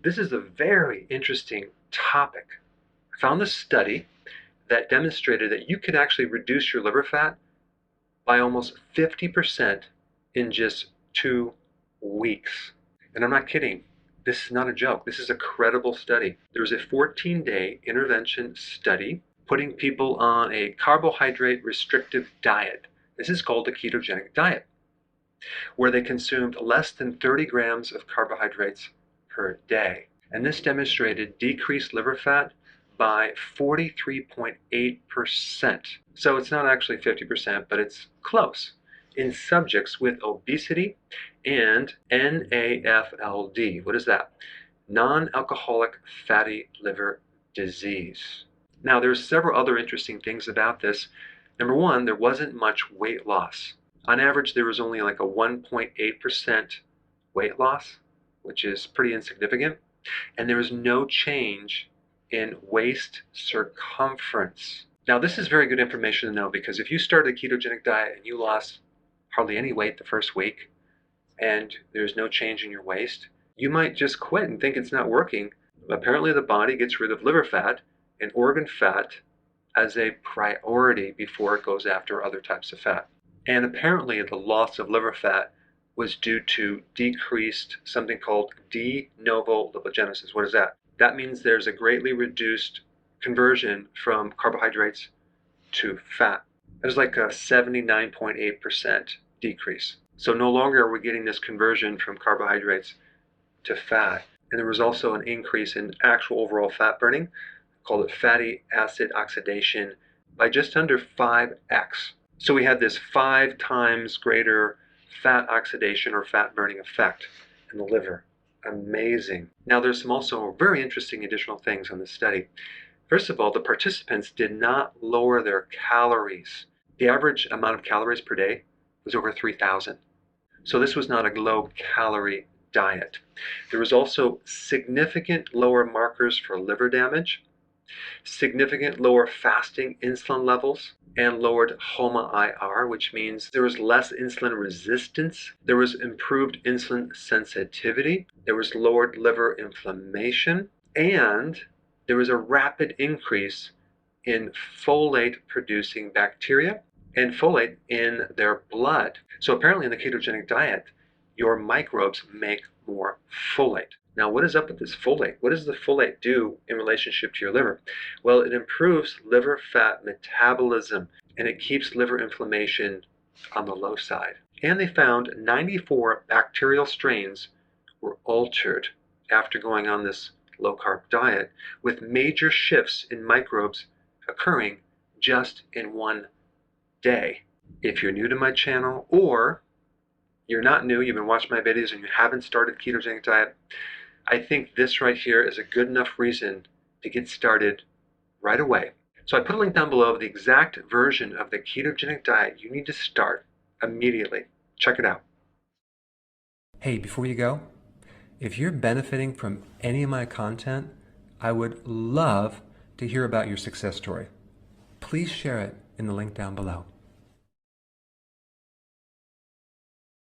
This is a very interesting topic. I found this study that demonstrated that you could actually reduce your liver fat by almost 50% in just 2 weeks. And I'm not kidding. This is not a joke. This is a credible study. There was a 14-day intervention study putting people on a carbohydrate restrictive diet. This is called a ketogenic diet, where they consumed less than 30 grams of carbohydrates per day. And this demonstrated decreased liver fat by 43.8%. So it's not actually 50%, but it's close, in subjects with obesity and NAFLD. What is that? Non-alcoholic fatty liver disease. Now, there's several other interesting things about this. Number one, there wasn't much weight loss. On average, there was only like a 1.8% weight loss, which is pretty insignificant. And there was no change in waist circumference. Now, this is very good information to know, because if you started a ketogenic diet and you lost hardly any weight the first week and there's no change in your waist, you might just quit and think it's not working. Apparently, the body gets rid of liver fat and organ fat as a priority before it goes after other types of fat. And apparently, the loss of liver fat was due to decreased something called de novo lipogenesis. What is that? That means there's a greatly reduced conversion from carbohydrates to fat. There's like a 79.8% decrease. So no longer are we getting this conversion from carbohydrates to fat. And there was also an increase in actual overall fat burning, called it fatty acid oxidation, by just under 5x. So we had this 5 times greater fat oxidation or fat burning effect in the liver. Amazing. Now, there's some also very interesting additional things on this study. First of all, the participants did not lower their calories. The average amount of calories per day was over 3,000. So this was not a low-calorie diet. There was also significant lower markers for liver damage, significant lower fasting insulin levels, and lowered HOMA-IR, which means there was less insulin resistance, there was improved insulin sensitivity, there was lowered liver inflammation, and there was a rapid increase in folate-producing bacteria and folate in their blood. So apparently in the ketogenic diet, your microbes make more folate. Now, what is up with this folate? What does the folate do in relationship to your liver? Well, it improves liver fat metabolism, and it keeps liver inflammation on the low side. And they found 94 bacterial strains were altered after going on this low-carb diet, with major shifts in microbes occurring just in 1 day. If you're new to my channel, or you're not new, you've been watching my videos and you haven't started ketogenic diet, I think this right here is a good enough reason to get started right away. So I put a link down below of the exact version of the ketogenic diet you need to start immediately. Check it out. Hey, before you go, if you're benefiting from any of my content, I would love to hear about your success story. Please share it in the link down below.